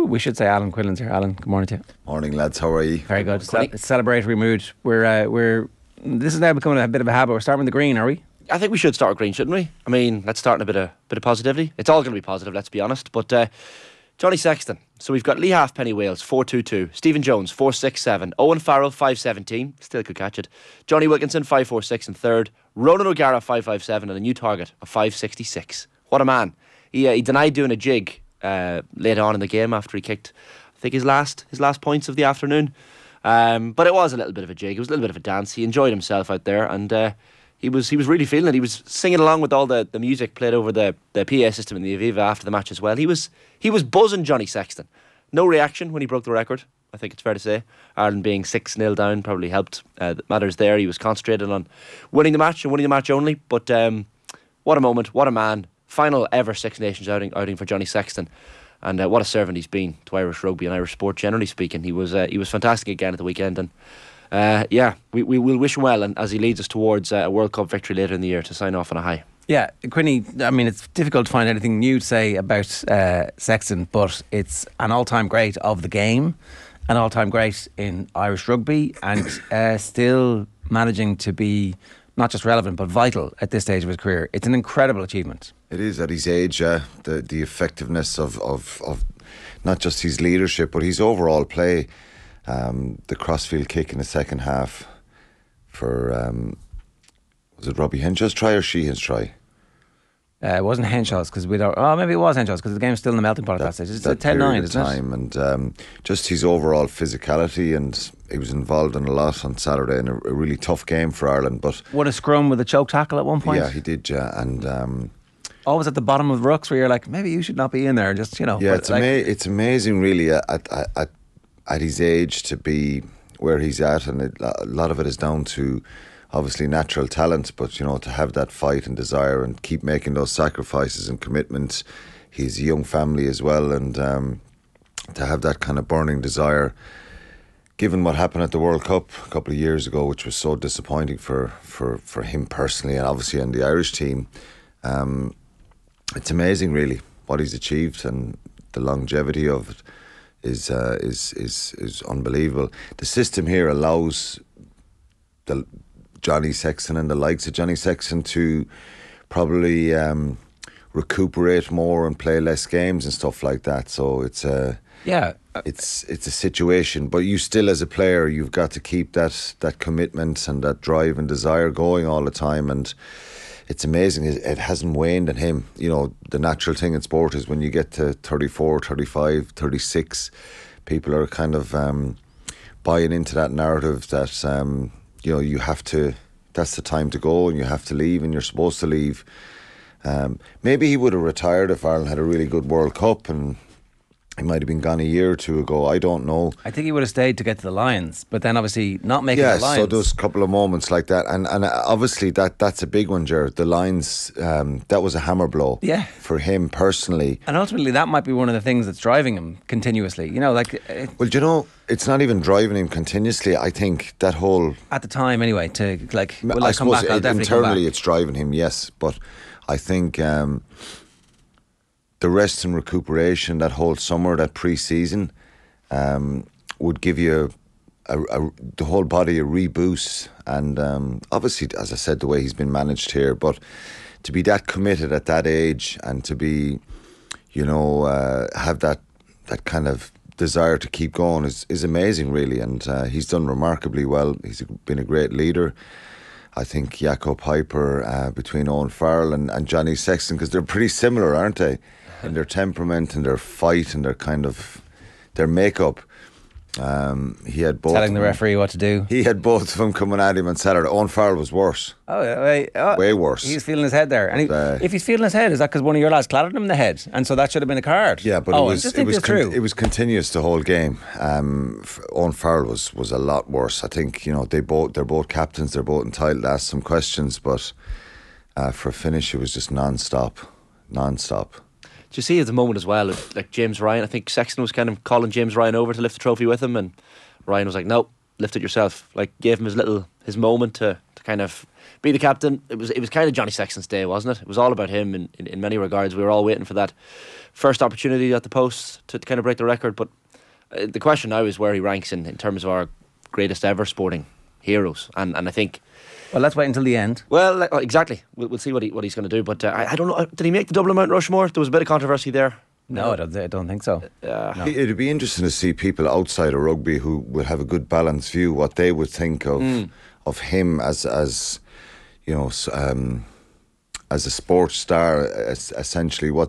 We should say Alan Quinlan's here. Alan, good morning to you. Morning, lads. How are you? Very good. Celebratory mood. This is now becoming a bit of a habit. We're starting with the green, are we? I think we should start with green, shouldn't we? I mean, let's start in a bit of positivity. It's all going to be positive, let's be honest. But Johnny Sexton. So we've got Lee Halfpenny Wales, 4.22. Stephen Jones, 4.67. Owen Farrell, 5.17. Still could catch it. Johnny Wilkinson, 5.46 in third. Ronan O'Gara, 5.57. And a new target of 5.66. What a man. He denied doing a jig later on in the game after he kicked, I think, his last points of the afternoon. But it was a little bit of a jig. It was a little bit of a dance. He enjoyed himself out there, and he was really feeling it. He was singing along with all the music played over the PA system in the Aviva after the match as well. He was buzzing, Johnny Sexton. No reaction when he broke the record, I think it's fair to say. Ireland being 6-0 down probably helped matters there. He was concentrated on winning the match and winning the match only. But what a moment, what a man. Final ever Six Nations outing for Johnny Sexton. And what a servant he's been to Irish rugby and Irish sport, generally speaking. He was fantastic again at the weekend. And we will wish him well, and as he leads us towards a World Cup victory later in the year to sign off on a high. Yeah, Quinny, I mean, it's difficult to find anything new to say about Sexton, but it's an all-time great of the game, an all-time great in Irish rugby, and still managing to be not just relevant but vital at this stage of his career. It's an incredible achievement. It is at his age, the effectiveness of not just his leadership but his overall play. The crossfield kick in the second half for was it Robbie Henshaw's try or Sheehan's try? It wasn't Henshaw's because we don't. Oh, maybe it was Henshaw's because the game's still in the melting pot at that stage. It's a 10-9, isn't it? And just his overall physicality, and he was involved in a lot on Saturday in a really tough game for Ireland. But won a scrum with a choke tackle at one point. Yeah, he did. Yeah, and always at the bottom of rucks where you're like, maybe you should not be in there. Just Yeah, it's amazing, really, at his age to be where he's at, and a lot of it is down to obviously natural talent, but to have that fight and desire and keep making those sacrifices and commitments. He's a young family as well, and to have that kind of burning desire, given what happened at the World Cup a couple of years ago, which was so disappointing for him personally and obviously on the Irish team. It's amazing, really, what he's achieved, and the longevity of it is unbelievable. The system here allows the Johnny Sexton and the likes of Johnny Sexton to probably recuperate more and play less games and stuff like that. So it's a situation, but you still, as a player, you've got to keep that commitment and that drive and desire going all the time. And it's amazing, it hasn't waned in him. The natural thing in sport is when you get to 34, 35, 36, people are kind of buying into that narrative that you have to, that's the time to go and you have to leave and you're supposed to leave. Maybe he would have retired if Ireland had a really good World Cup, and he might have been gone a year or two ago. I don't know. I think he would have stayed to get to the Lions, but then obviously not making the Lions. Yeah, so there's a couple of moments like that, and obviously that's a big one, Jared. The Lions, that was a hammer blow for him personally. And ultimately that might be one of the things that's driving him continuously. It's not even driving him continuously. I think that whole... At the time anyway, I suppose internally it's driving him, yes, but I think... the rest and recuperation, that whole summer, that pre-season, would give you the whole body a reboost. And obviously, as I said, the way he's been managed here, but to be that committed at that age and to be, have that kind of desire to keep going is amazing, really. And he's done remarkably well. He's been a great leader. I think Jaco Piper, between Owen Farrell and Johnny Sexton, because they're pretty similar, aren't they? In their temperament and their fight and their makeup. He had both. Telling the referee what to do. He had both of them coming at him on Saturday. Owen Farrell was worse. Way worse. He's feeling his head there. And if he's feeling his head, is that because one of your lads clattered him in the head? And so that should have been a card. Yeah, but it was continuous the whole game. Owen Farrell was a lot worse. I think they're both captains. They're both entitled to ask some questions, but for a finish, it was just non-stop. Do you see at the moment as well, like James Ryan? I think Sexton was kind of calling James Ryan over to lift the trophy with him, and Ryan was like, "No, lift it yourself." Like, gave him his moment to kind of be the captain. It was kind of Johnny Sexton's day, wasn't it? It was all about him in many regards. We were all waiting for that first opportunity at the post to kind of break the record. But the question now is where he ranks in terms of our greatest ever sporting heroes. And I think... Well, let's wait until the end. Well, exactly. We'll see what he's going to do. But I don't know. Did he make the Dublin Mount Rushmore? There was a bit of controversy there. No, I don't think so. No. It'd be interesting to see people outside of rugby who will have a good balanced view what they would think of him as you know, as a sports star. Essentially, how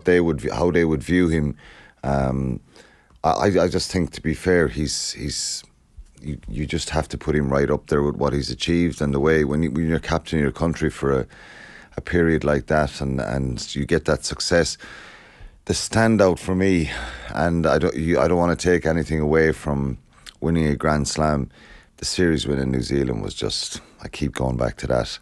they would view him. I just think, to be fair, you just have to put him right up there with what he's achieved, and the way when you're captaining your country for a period like that, and you get that success. The standout for me, and I don't want to take anything away from winning a Grand Slam, the series win in New Zealand was just, I keep going back to that.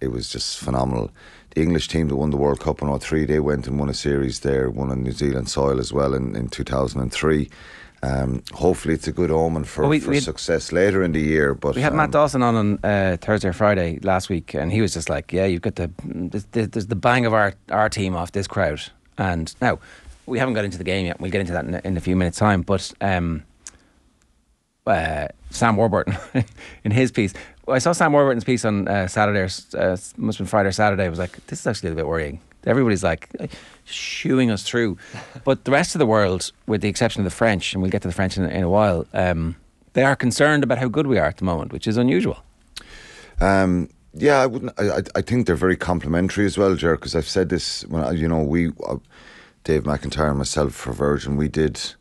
It was just phenomenal. The English team that won the World Cup in 2003, they went and won a series there, won on New Zealand soil as well in 2003. Hopefully it's a good omen for success later in the year. But we had Matt Dawson on Thursday or Friday last week, and he was just like, yeah, you've got there's the bang of our team off this crowd. And now, we haven't got into the game yet. We'll get into that in a few minutes' time. But Sam Warburton, in his piece, I saw Sam Warburton's piece on Saturday, must have been Friday or Saturday. I was like, this is actually a bit worrying. Everybody's like shooing us through. But the rest of the world, with the exception of the French, and we'll get to the French in a while, they are concerned about how good we are at the moment, which is unusual. Yeah, I wouldn't. I think they're very complimentary as well, Ger. Because I've said this when Dave McIntyre and myself for Virgin, we did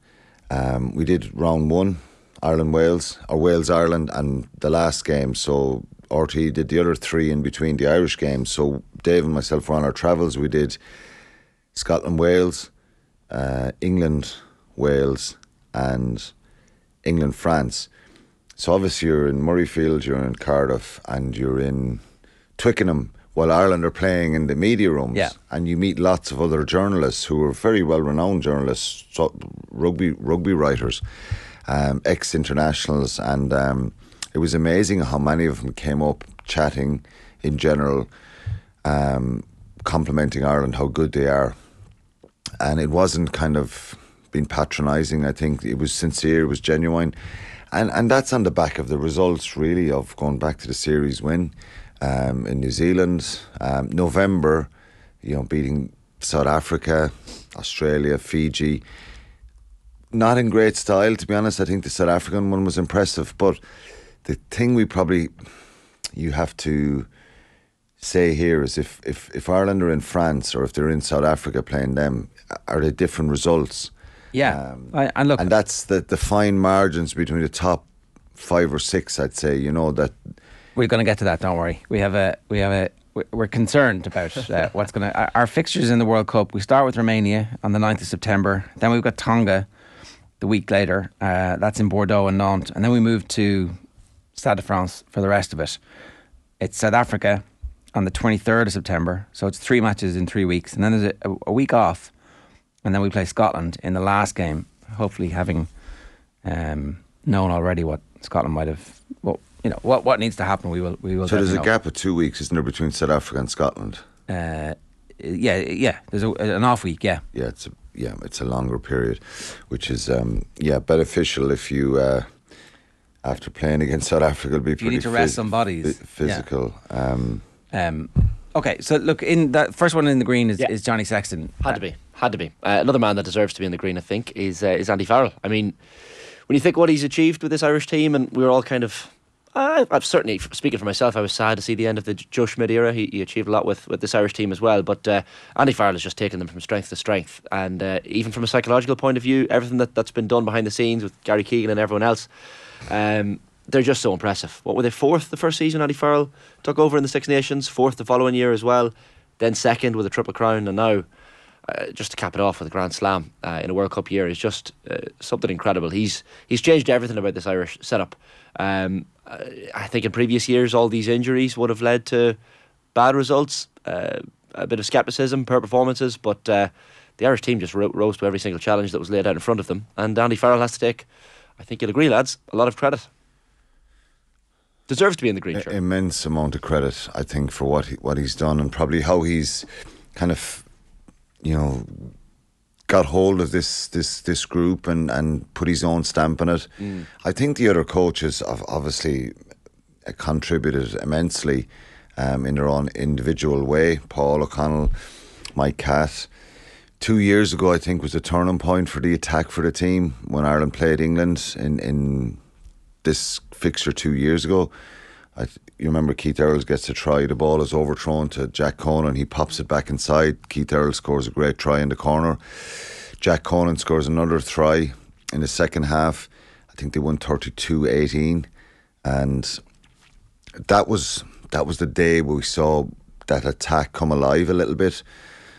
round one, Ireland-Wales, or Wales-Ireland, and the last game. So RT did the other three in between the Irish games. So Dave and myself were on our travels. We did Scotland-Wales, England-Wales, and England-France. So obviously you're in Murrayfield, you're in Cardiff, and you're in Twickenham while Ireland are playing in the media rooms. Yeah. And you meet lots of other journalists who are very well-renowned journalists, rugby writers, ex-internationals, and it was amazing how many of them came up chatting in general, complimenting Ireland, how good they are. And it wasn't kind of being patronising. I think it was sincere, it was genuine. And that's on the back of the results, really, of going back to the series win in New Zealand. November, beating South Africa, Australia, Fiji. Not in great style, to be honest. I think the South African one was impressive. But the thing you have to say here is if Ireland are in France or if they're in South Africa playing them, are they different results? Yeah, and that's the fine margins between the top 5 or 6. I'd say that we're going to get to that. Don't worry. We're concerned about what's going to our fixtures in the World Cup. We start with Romania on the 9th of September. Then we've got Tonga the week later. That's in Bordeaux and Nantes, and then we move to Stade de France for the rest of it. It's South Africa on the 23rd of September. So it's 3 matches in 3 weeks, and then there's a week off. And then we play Scotland in the last game, hopefully having known already what Scotland might have. Well, what needs to happen. We will. So there's a gap of 2 weeks, isn't there, between South Africa and Scotland? Yeah. There's an off week. Yeah. Yeah, it's a longer period, which is beneficial if you after playing against South Africa, it'll be pretty. You need to rest some bodies. Physical. Yeah. Okay, so look, in that first one in the green is Johnny Sexton. Had to be. Another man that deserves to be in the green, I think, is Andy Farrell. I mean, when you think what he's achieved with this Irish team, and we were all kind of, I've certainly, speaking for myself, I was sad to see the end of the Joe Schmidt era. He achieved a lot with this Irish team as well, but Andy Farrell has just taken them from strength to strength, and even from a psychological point of view, everything that's been done behind the scenes with Gary Keegan and everyone else, they're just so impressive. What were they, 4th the first season Andy Farrell took over in the Six Nations, 4th the following year as well, then 2nd with a Triple Crown, and now just to cap it off with a Grand Slam in a World Cup year is just something incredible. He's changed everything about this Irish setup. I think in previous years all these injuries would have led to bad results, a bit of scepticism per performances, but the Irish team just rose to every single challenge that was laid out in front of them, and Andy Farrell has to take, I think you'll agree, lads, a lot of credit. Deserves to be in the green shirt. Immense amount of credit, I think, for what he's done, and probably how he's kind of, got hold of this group and put his own stamp on it. I think the other coaches have obviously contributed immensely in their own individual way. Paul O'Connell, Mike Catt. 2 years ago, I think, was a turning point for the attack for the team when Ireland played England in this fixture 2 years ago. You remember Keith Earls gets a try, the ball is overthrown to Jack Conan, he pops it back inside. Keith Earls scores a great try in the corner. Jack Conan scores another try in the second half. I think they won 32-18, and that was the day where we saw that attack come alive a little bit.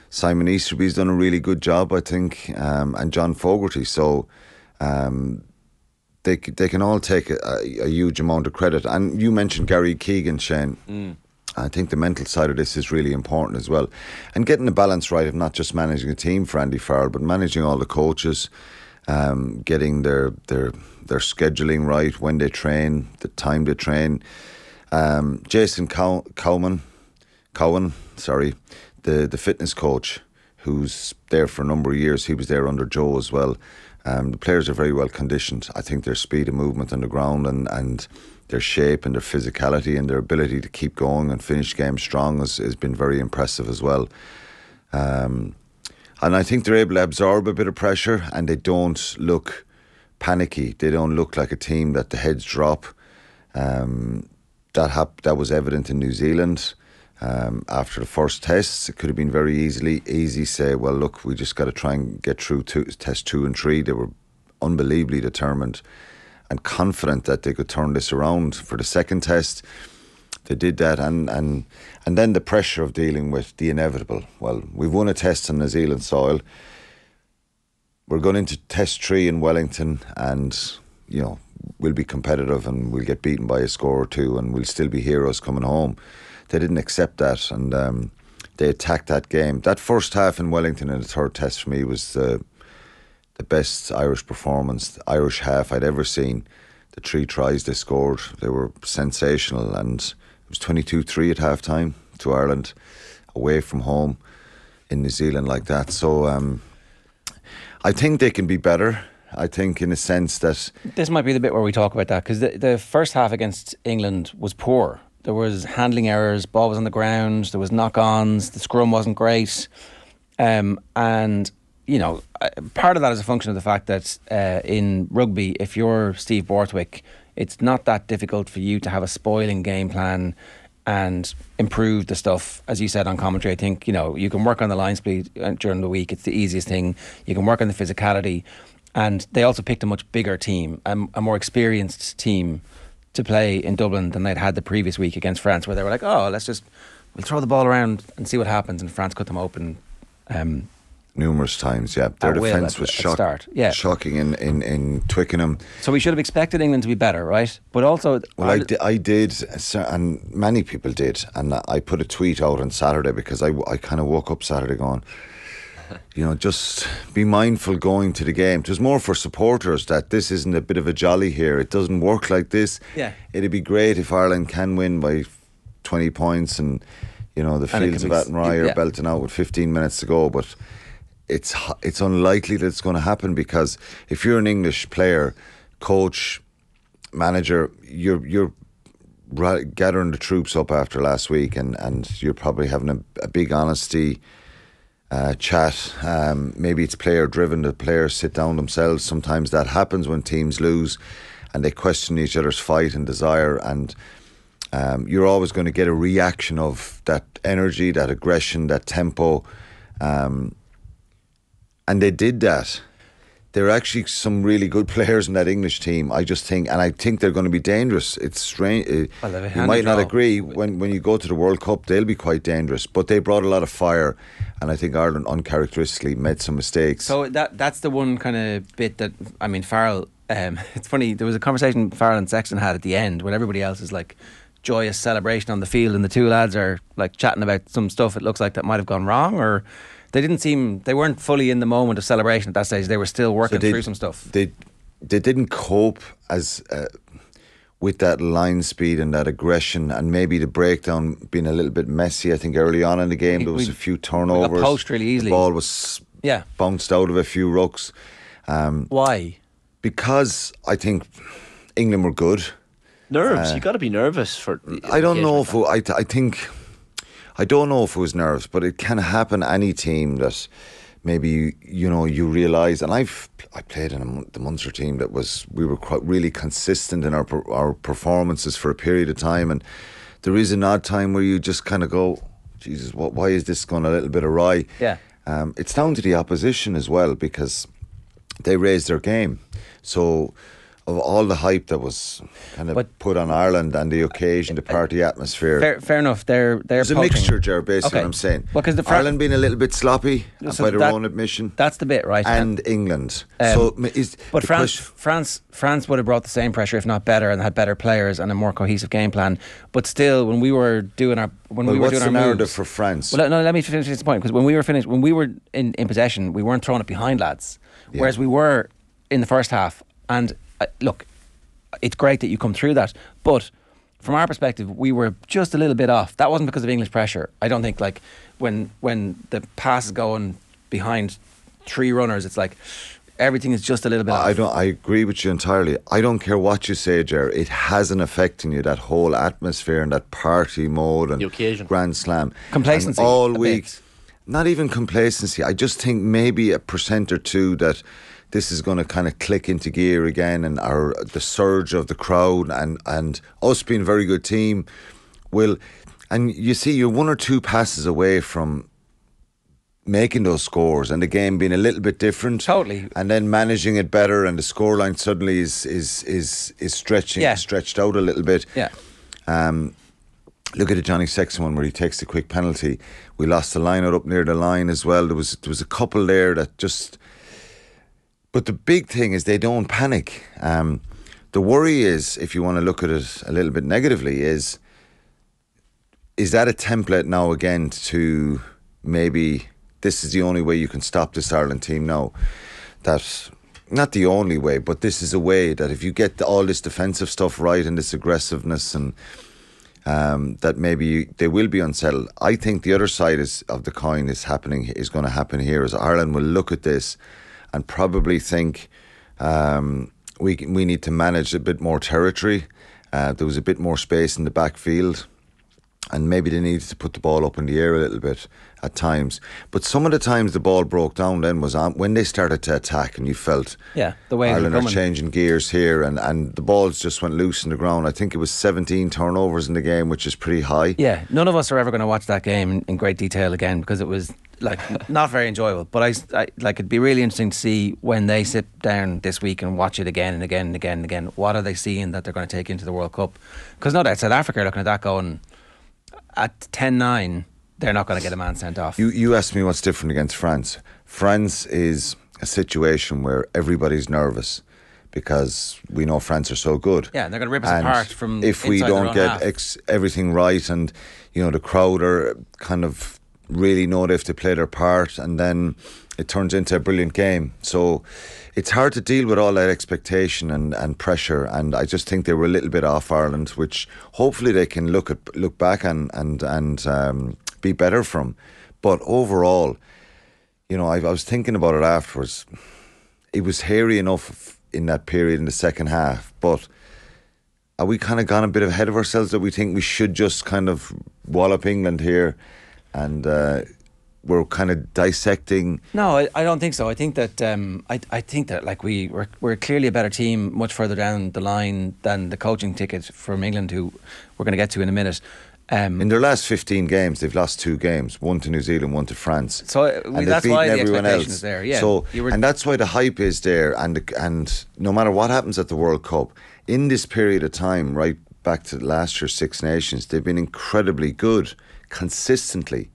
Simon Easterby's done a really good job, I think, and John Fogarty. So they can all take a huge amount of credit. And you mentioned Gary Keegan, Shane. I think the mental side of this is really important as well. And getting the balance right of not just managing a team for Andy Farrell, but managing all the coaches, getting their scheduling right, when they train, the time they train. Jason Cowan, the fitness coach, who's there for a number of years. He was there under Joe as well. The players are very well conditioned. I think their speed of movement on the ground and their shape and their physicality and their ability to keep going and finish games strong has been very impressive as well. And I think they're able to absorb a bit of pressure, and they don't look panicky. They don't look like a team that the heads drop. That was evident in New Zealand. After the first tests, it could have been very easy say, well, look, we just got to try and get through test 2 and 3. They were unbelievably determined and confident that they could turn this around. For the second test, they did that, and then the pressure of dealing with the inevitable. Well, we've won a test on New Zealand soil. We're going into test 3 in Wellington, and we'll be competitive and we'll get beaten by a score or two, and we'll still be heroes coming home. They didn't accept that, and they attacked that game. That first half in Wellington in the third test for me was the best Irish performance, the Irish half I'd ever seen. The 3 tries they scored, they were sensational, and it was 22-3 at half time to Ireland, away from home in New Zealand like that. So I think they can be better. I think in a sense that... This might be the bit where we talk about that, because the first half against England was poor. There was handling errors, ball was on the ground, there was knock-ons, the scrum wasn't great. And, part of that is a function of the fact that in rugby, if you're Steve Borthwick, it's not that difficult for you to have a spoiling game plan and improve the stuff. As you said on commentary, I think, you can work on the line speed during the week. It's the easiest thing. You can work on the physicality. And they also picked a much bigger team, a more experienced team to play in Dublin than they'd had the previous week against France, where they were like, we'll throw the ball around and see what happens, and France cut them open numerous times. Yeah, their defence was shocking in Twickenham. So we should have expected England to be better, right? But also, well, I did, and many people did, and I put a tweet out on Saturday because I kind of woke up Saturday going, just be mindful going to the game. It was more for supporters that this isn't a bit of a jolly here. It doesn't work like this. Yeah. It'd be great if Ireland can win by 20 points and, the fields of Athenry are belting out with 15 minutes to go. But it's unlikely that it's going to happen, because if you're an English player, coach, manager, you're gathering the troops up after last week, and you're probably having a big honesty chat. Maybe it's player driven, the players sit down themselves. Sometimes that happens when teams lose and they question each other's fight and desire, and you're always going to get a reaction of that energy, that aggression, that tempo, and they did that. There are actually some really good players in that English team, I just think, and I think they're going to be dangerous. It's strange. You might not agree. When you go to the World Cup, they'll be quite dangerous, but they brought a lot of fire, and I think Ireland uncharacteristically made some mistakes. So that's the one kind of bit that, Farrell, it's funny, there was a conversation Farrell and Sexton had at the end when everybody else is like joyous celebration on the field, and the two lads are like chatting about some stuff it looks like that might have gone wrong, or they weren't fully in the moment of celebration at that stage. They were still working through some stuff. They didn't cope as with that line speed and that aggression, and maybe the breakdown being a little bit messy. I think early on in the game there was a few turnovers. We got poached really easily. The ball was bounced out of a few rucks. Why? Because I think England were good. Nerves. You got to be nervous for. I don't know if I don't know if it was nerves, but it can happen any team that maybe you realise. And I played in the Munster team we were quite really consistent in our performances for a period of time, and there is an odd time where you just kind of go, Jesus, why is this going a little bit awry? Yeah. It's down to the opposition as well, because they raised their game. So of all the hype that was kind of put on Ireland and the occasion, the party atmosphere. Fair enough. There's a mixture, Ger, basically, what I'm saying. Well, Ireland being a little bit sloppy by their own admission. That's the bit, right? And England. France would have brought the same pressure, if not better, and had better players and a more cohesive game plan. But still, when we were doing our what's the narrative for France? Well, no, let me finish this point, because when we were in possession, we weren't throwing it behind lads, whereas we were in the first half. And look, it's great that you come through that, but from our perspective, we were just a little bit off. That wasn't because of English pressure. I don't think, like, when the pass is going behind three runners, it's like everything is just a little bit off. I agree with you entirely. I don't care what you say, Ger. It has an effect on you, that whole atmosphere and that party mode and the occasion. Grand Slam. Complacency. And all week. Not even complacency. I just think maybe a percent or two that this is going to kind of click into gear again, and the surge of the crowd and us being a very good team will. And you see, you're one or two passes away from making those scores and the game being a little bit different. Totally. And then managing it better, and the scoreline suddenly is stretched out a little bit. Yeah. Look at the Johnny Sexton one where he takes the quick penalty. We lost the line out up near the line as well. There was a couple there that just. But the big thing is they don't panic. The worry is, if you want to look at it a little bit negatively, is that a template now again to maybe this is the only way you can stop this Ireland team now? That, not the only way, but this is a way that if you get all this defensive stuff right and this aggressiveness, and that maybe they will be unsettled. I think the other side of the coin is going to happen here, is Ireland will look at this and probably think we need to manage a bit more territory. There was a bit more space in the backfield, and maybe they needed to put the ball up in the air a little bit at times. But some of the times the ball broke down then was when they started to attack, and you felt the way Ireland are changing gears here, and the balls just went loose in the ground. I think it was 17 turnovers in the game, which is pretty high. Yeah, none of us are ever going to watch that game in great detail again, because it was not very enjoyable. But I it'd be really interesting to see when they sit down this week and watch it again and again and again and again. What are they seeing that they're going to take into the World Cup? Because no doubt South Africa are looking at that going, at 10-9, they're not going to get a man sent off. You asked me what's different against France. France is a situation where everybody's nervous because we know France are so good. Yeah, and they're going to rip us apart from if we don't get everything right, and the crowd are kind of really know they have to play their part, and then it turns into a brilliant game. So it's hard to deal with all that expectation and pressure, and I just think they were a little bit off Ireland, which hopefully they can look back and be better from. But overall, I was thinking about it afterwards. It was hairy enough in that period in the second half, but are we kind of gone a bit ahead of ourselves that we think we should just kind of wallop England here? And we're kind of dissecting. No, I don't think so. I think that I think that like we're clearly a better team much further down the line than the coaching ticket from England, who we're going to get to in a minute. In their last 15 games, they've lost 2 games, one to New Zealand, one to France. So that's why the expectation is there. Yeah. So and that's why the hype is there. And no matter what happens at the World Cup, in this period of time, right back to last year's Six Nations, they've been incredibly good. Consistently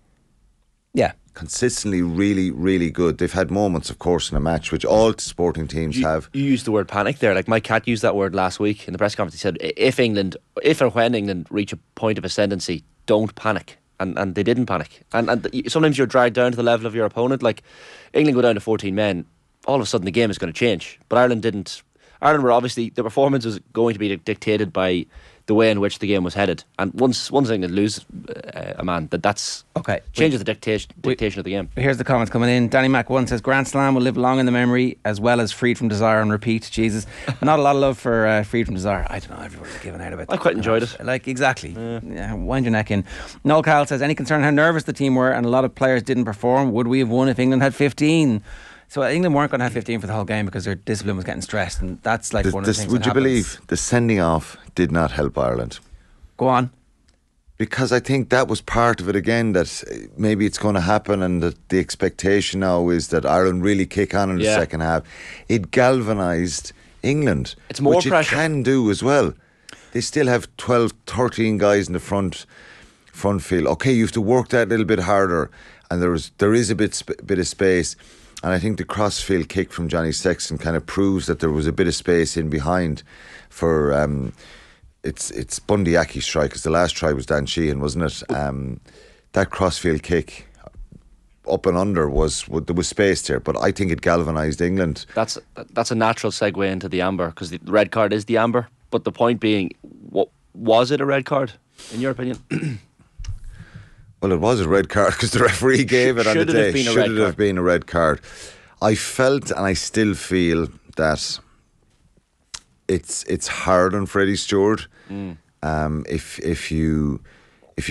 really, really good. They've had moments, of course, in a match, which all sporting teams have. You used the word panic there. Like Mike Catt used that word last week in the press conference. He said, if or when England reach a point of ascendancy, don't panic. And they didn't panic. And sometimes you're dragged down to the level of your opponent. Like England go down to 14 men, all of a sudden the game is going to change. But Ireland didn't. Ireland were obviously, the performance was going to be dictated by the way in which the game was headed. And once England lose a man, that's Okay. changes the dictation of the game. Here's the comments coming in. Danny Mac 1 says Grand Slam will live long in the memory, as well as Freed from Desire on repeat. Jesus, not a lot of love for Freed from Desire. I don't know, everybody's giving out about it. I quite enjoyed it. Like, exactly. Yeah, wind your neck in. Noel Kyle says, any concern how nervous the team were and a lot of players didn't perform? Would we have won if England had 15? So England weren't going to have 15 for the whole game because their discipline was getting stressed, and that's like one of the things. Would you believe the sending off did not help Ireland? Go on. Because I think that was part of it again, that maybe it's going to happen, and that the expectation now is that Ireland really kick on in the second half. It galvanised England. It's more which pressure. It can do as well. They still have 12, 13 guys in the front field. Okay, you have to work that a little bit harder, and there is a bit of space. And I think the crossfield kick from Johnny Sexton kind of proves that there was a bit of space in behind for it's Bundy Aki's try, because the last try was Dan Sheehan, wasn't it? That crossfield kick up and under there was space there, but I think it galvanised England. That's a natural segue into the amber, because the red card is the amber. But the point being, what was it a red card in your opinion? Well, it was a red card because the referee gave it on the day. Should it have been a red card? I felt, and I still feel, that it's hard on Freddie Stewart. If you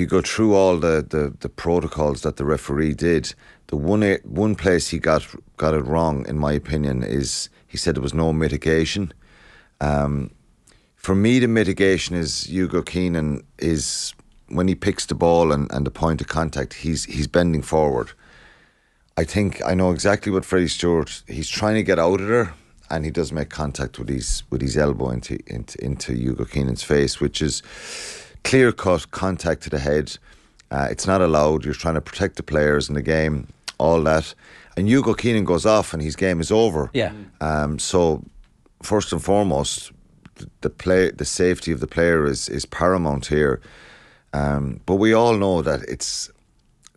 go through all the protocols that the referee did, the one place he got it wrong, in my opinion, is he said there was no mitigation. For me, the mitigation is Hugo Quinlan is, when he picks the ball and the point of contact, he's bending forward. I think I know exactly what Freddie Stewart, he's trying to get out of there, and he does make contact with his elbow into Hugo Quinlan's face, which is clear cut contact to the head. It's not allowed. You're trying to protect the players in the game, all that. And Hugo Quinlan goes off and his game is over. Yeah. So first and foremost, the safety of the player is paramount here. But we all know that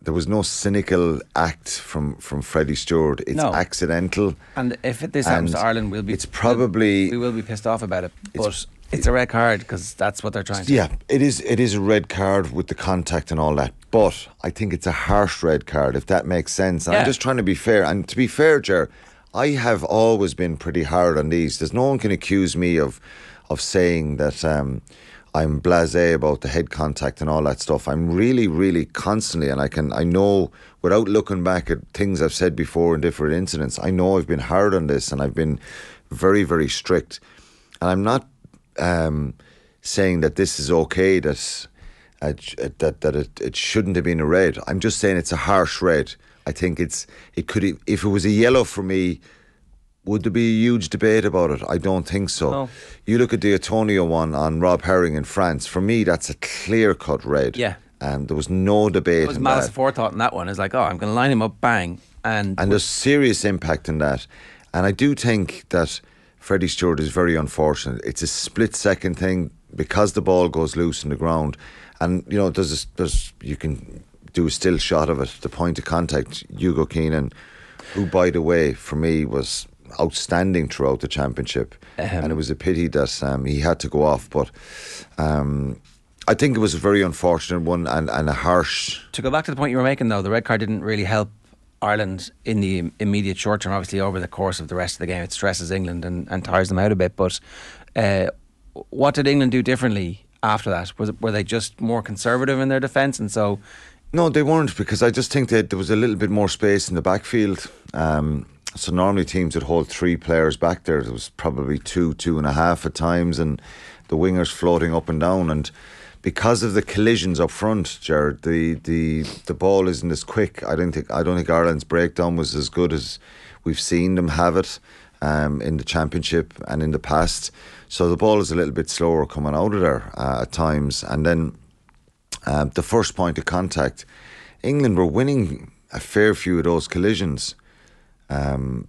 there was no cynical act from Freddie Stewart. It's accidental. And if this happens to Ireland, we will be pissed off about it. But it's a red card because that's what they're trying to. Yeah, it is a red card with the contact and all that. But I think it's a harsh red card, if that makes sense. And I'm just trying to be fair. And to be fair, Ger, I have always been pretty hard on these. There's no one can accuse me of saying that I'm blasé about the head contact and all that stuff. I'm really, really constantly, and I know without looking back at things I've said before in different incidents, I know I've been hard on this and I've been very, very strict. And I'm not saying that this is okay, that it shouldn't have been a red. I'm just saying it's a harsh red. I think it could, if it was a yellow for me, would there be a huge debate about it? I don't think so. No. You look at the Antonio one on Rob Herring in France. For me, that's a clear-cut red. Yeah. And there was no debate. There was malice aforethought in that one. It's like, I'm going to line him up, bang. And there's serious impact in that. And I do think that Freddie Stewart is very unfortunate. It's a split-second thing because the ball goes loose in the ground. And, you know, you can do a still shot of it, the point of contact. Hugo Quinlan, who, by the way, for me was outstanding throughout the championship, and it was a pity that he had to go off, but I think it was a very unfortunate one and a harsh. To go back to the point you were making though, the red card didn't really help Ireland in the immediate short term. Obviously over the course of the rest of the game it stresses England and tires them out a bit, but what did England do differently after that? Were they just more conservative in their defence? And so no, they weren't, because I just think that there was a little bit more space in the backfield. So normally teams would hold three players back there. There was probably two and a half at times, and the wingers floating up and down. And because of the collisions up front, Jared, the ball isn't as quick. I don't think Ireland's breakdown was as good as we've seen them have it in the championship and in the past. So the ball is a little bit slower coming out of there at times. And then the first point of contact, England were winning a fair few of those collisions. And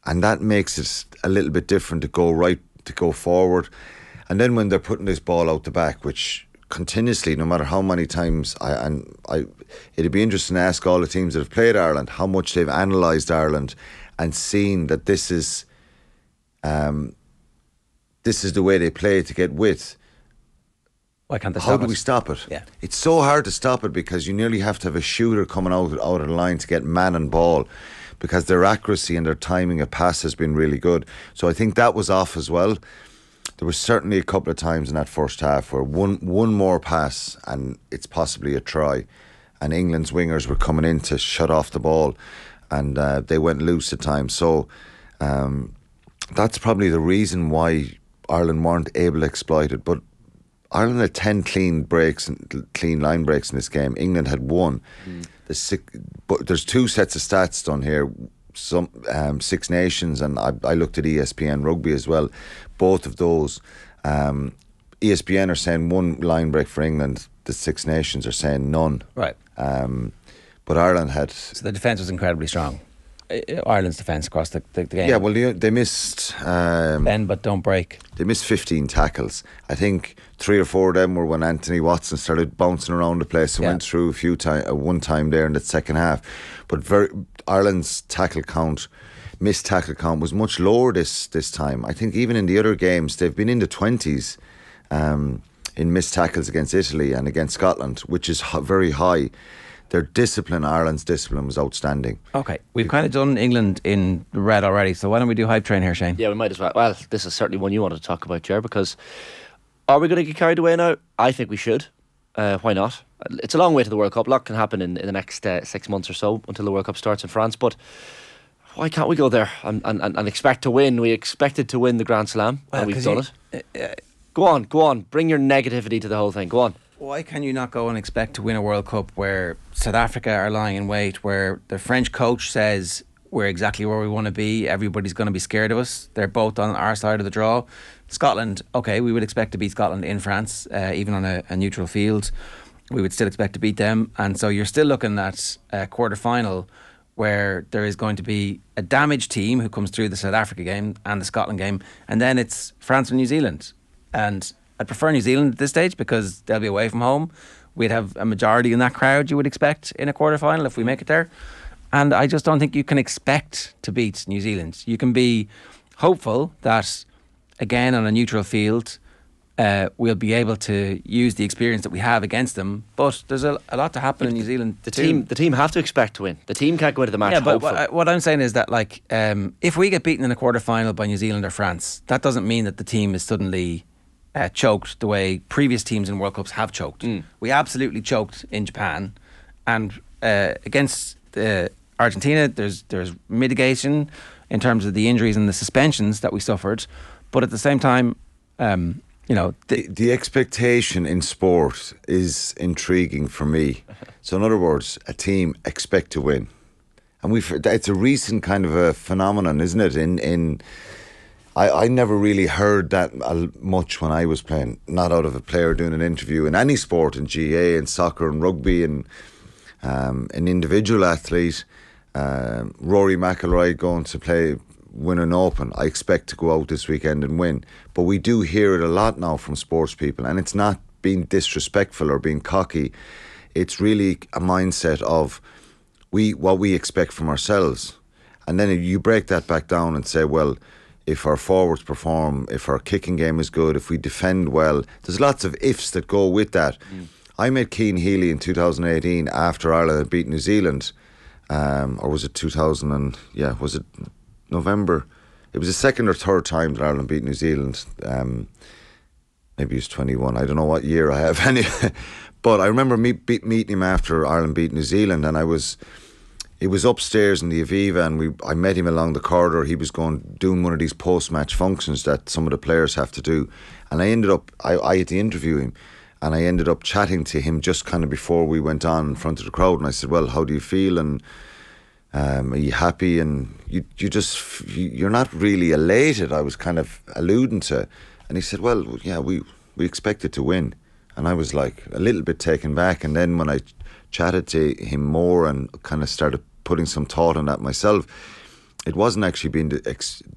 that makes it a little bit different to go forward. And then when they're putting this ball out the back, which continuously, no matter how many times, it'd be interesting to ask all the teams that have played Ireland how much they've analysed Ireland and seen that this is this is the way they play to get width. Why can't they How stop do it? we stop it? Yeah. It's so hard to stop it because you nearly have to have a shooter coming out of the line to get man and ball, because their accuracy and their timing of pass has been really good. So I think that was off as well. There was certainly a couple of times in that first half where one more pass and it's possibly a try, and England's wingers were coming in to shut off the ball, and they went loose at times. So that's probably the reason why Ireland weren't able to exploit it. But Ireland had 10 clean line breaks in this game. England had 1. But there's 2 sets of stats done here. Some Six Nations, and I looked at ESPN Rugby as well. Both of those, ESPN are saying 1 line break for England. The Six Nations are saying none. Right. But Ireland had... So the defence was incredibly strong. Ireland's defence across the game. Yeah, well, they missed... Bend but don't break. They missed 15 tackles. I think 3 or 4 of them were when Anthony Watson started bouncing around the place and went through one time there in the second half. But Ireland's missed tackle count was much lower this time. I think even in the other games, they've been in the 20s in missed tackles against Italy and against Scotland, which is very high. Their discipline, Ireland's discipline, was outstanding. Okay, we've kind of done England in red already, so why don't we do hype train here, Shane? Yeah, we might as well. Well, this is certainly one you wanted to talk about, Ger, because are we going to get carried away now? I think we should. Why not? It's a long way to the World Cup. A lot can happen in the next 6 months or so until the World Cup starts in France, but why can't we go there and expect to win? We expected to win the Grand Slam, and we've done it. Go on. Bring your negativity to the whole thing. Go on. Why can you not go and expect to win a World Cup where South Africa are lying in wait, where the French coach says we're exactly where we want to be, everybody's going to be scared of us, they're both on our side of the draw. Scotland, okay, we would expect to beat Scotland in France, even on a neutral field. We would still expect to beat them, and so you're still looking at a quarter-final where there is going to be a damaged team who comes through the South Africa game and the Scotland game, and then it's France and New Zealand. And I'd prefer New Zealand at this stage because they'll be away from home. We'd have a majority in that crowd, you would expect, in a quarter-final if we make it there. And I just don't think you can expect to beat New Zealand. You can be hopeful that, again, on a neutral field, we'll be able to use the experience that we have against them. But there's a lot to happen in New Zealand. The team have to expect to win. The team can't go into the match. Yeah, but what I'm saying is that, like, if we get beaten in a quarter-final by New Zealand or France, that doesn't mean that the team is suddenly choked the way previous teams in World Cups have choked. We absolutely choked in Japan, and against Argentina, there's mitigation in terms of the injuries and the suspensions that we suffered, but at the same time, the expectation in sport is intriguing for me. So in other words, a team expect to win, and it's a recent kind of a phenomenon, isn't it? I never really heard that much when I was playing, not out of a player doing an interview in any sport, in GA, in soccer and rugby, and an individual athlete, Rory McIlroy going to win an Open. I expect to go out this weekend and win. But we do hear it a lot now from sports people, and it's not being disrespectful or being cocky. It's really a mindset of what we expect from ourselves. And then you break that back down and say, well, if our forwards perform, if our kicking game is good, if we defend well, there's lots of ifs that go with that. I met Cian Healy in 2018 after Ireland had beat New Zealand, or was it 2000? Was it November? It was the second or third time that Ireland beat New Zealand. Maybe it was 21. I don't know what year I have anyway. But I remember meeting him after Ireland beat New Zealand, and it was upstairs in the Aviva, and I met him along the corridor. He was doing one of these post-match functions that some of the players have to do, and I ended up I had to interview him, and I ended up chatting to him just kind of before we went on in front of the crowd, and I said, well, how do you feel, and are you happy? And you're not really elated, I was kind of alluding to. And he said, well, yeah, we expected to win. And I was like a little bit taken back, and then when I chatted to him more and kind of started putting some thought on that myself, it wasn't actually being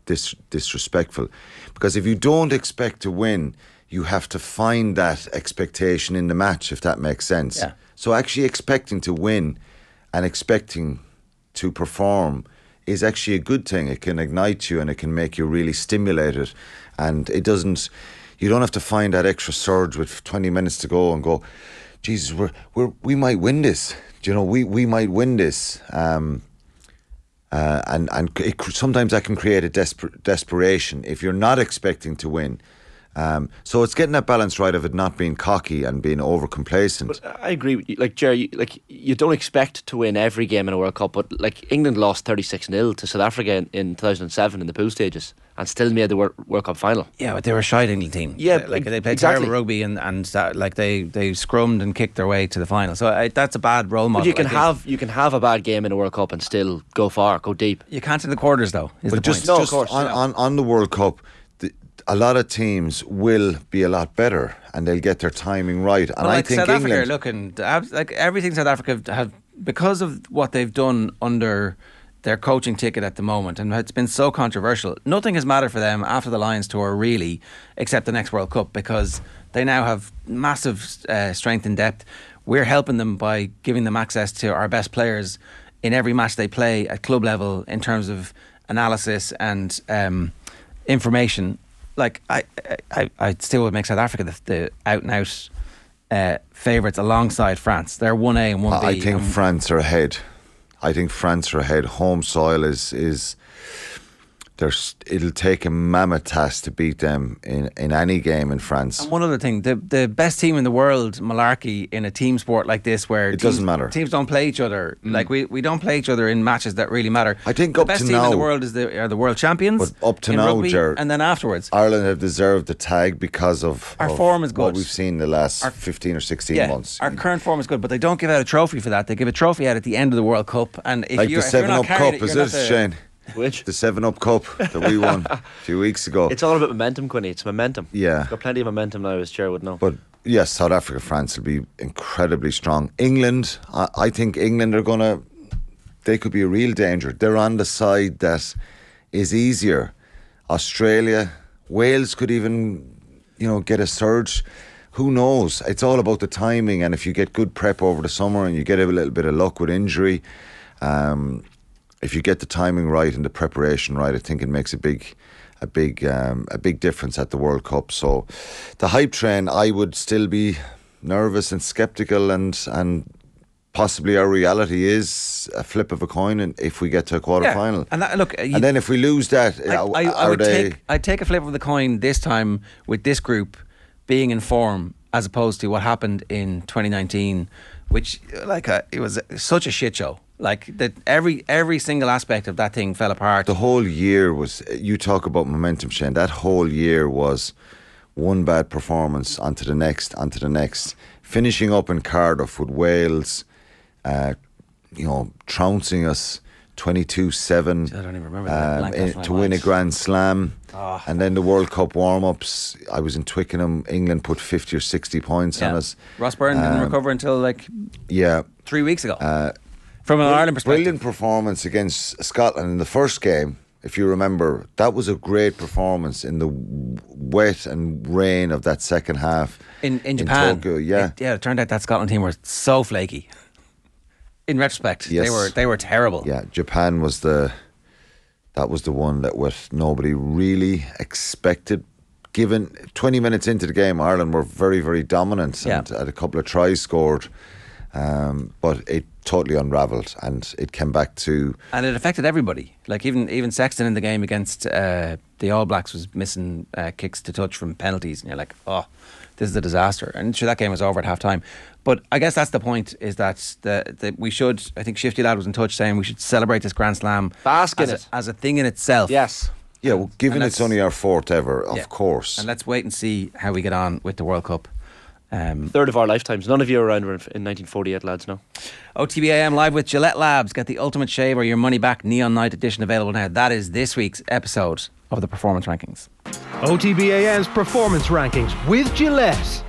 disrespectful, because if you don't expect to win, you have to find that expectation in the match, if that makes sense. Yeah. So actually expecting to win and expecting to perform is actually a good thing. It can ignite you and it can make you really stimulated. and it doesn't. You don't have to find that extra surge with 20 minutes to go and go, Jesus, we might win this. Do you know, we might win this. And sometimes that can create a desperation if you're not expecting to win. So it's getting that balance right of it not being cocky and being over complacent. But I agree with you. Like, Jerry, you don't expect to win every game in a World Cup, but like England lost 36-0 to South Africa in 2007 in the pool stages and still made the World Cup final. Yeah, but they were a shite England team. Yeah, like they played exactly. terrible rugby and that, like they scrummed and kicked their way to the final. So that's a bad role model. But you can have a bad game in a World Cup and still go far, go deep. You can't in the quarters though. Is But the just, point? No, of course. on the World Cup, a lot of teams will be a lot better and they'll get their timing right. And Well, I like think South England, Africa, looking like everything South Africa have because of what they've done under their coaching ticket at the moment, and it's been so controversial. Nothing has mattered for them after the Lions tour really, except the next World Cup, because they now have massive strength and depth. We're helping them by giving them access to our best players in every match they play at club level in terms of analysis and information. Like I still would make South Africa the out and out favourites alongside France. They're 1A and 1B. I think France are ahead. Home soil is it'll take a mammoth task to beat them in any game in France. And one other thing, the best team in the world, malarkey, in a team sport like this where doesn't matter. Teams don't play each other. Like we don't play each other in matches that really matter. I think the up best to team in now- the world are the world champions. But up to in now, rugby, Ger, and then afterwards, Ireland have deserved the tag because of Our form is good. What we've seen the last 15 or 16 months. Our current form is good, but they don't give out a trophy for that. They give a trophy out at the end of the World Cup, and if Like you're, the if you're 7-Up not carrying Cup, it, is you're it, not the- Shane? Which? The 7-Up Cup that we won a few weeks ago. It's all about momentum, Quinny. It's momentum. Yeah. Got plenty of momentum now, as Jerry would know. But yes, South Africa, France will be incredibly strong. England, I think England are they could be a real danger. They're on the side that is easier. Australia, Wales could even, get a surge. Who knows? It's all about the timing, and if you get good prep over the summer and you get a little bit of luck with injury, if you get the timing right and the preparation right, I think it makes a big difference at the World Cup. So the hype train, I would still be nervous and sceptical, and possibly our reality is a flip of a coin, and if we get to a quarter final. And look, and then if we lose that, I'd take a flip of the coin this time with this group being in form as opposed to what happened in 2019, which it was such a shit show. Like that, every single aspect of that thing fell apart. The whole year was. You talk about momentum, Shane. That whole year was one bad performance onto the next. Finishing up in Cardiff with Wales, trouncing us 22-7. I don't even remember that. To win a Grand Slam. Oh. And then the World Cup warm-ups, I was in Twickenham. England put 50 or 60 points on us. Ross Byrne didn't recover until 3 weeks ago. From an Ireland perspective. Brilliant performance against Scotland in the first game. If you remember, that was a great performance in the wet and rain of that second half. In Japan. Tokyo, it turned out that Scotland team were so flaky. In retrospect, yes. they were terrible. Yeah, Japan was the one that nobody really expected. Given 20 minutes into the game, Ireland were very, very dominant and had a couple of tries scored. But it totally unravelled, and it came back to... And it affected everybody. Like even Sexton in the game against the All Blacks was missing kicks to touch from penalties, and you're like, oh, this is a disaster. And sure, that game was over at half time. But I guess that's the point, is that we should... I think Shifty Lad was in touch saying we should celebrate this Grand Slam as a thing in itself. Yes. Yeah, well, given it's only our fourth ever, of course. And let's wait and see how we get on with the World Cup. Third of our lifetimes. None of you were around in 1948, lads, no? OTB AM live with Gillette Labs. Get the ultimate shave or your money back Neon Night edition available now. That is this week's episode of the Performance Rankings. OTB AM's Performance Rankings with Gillette.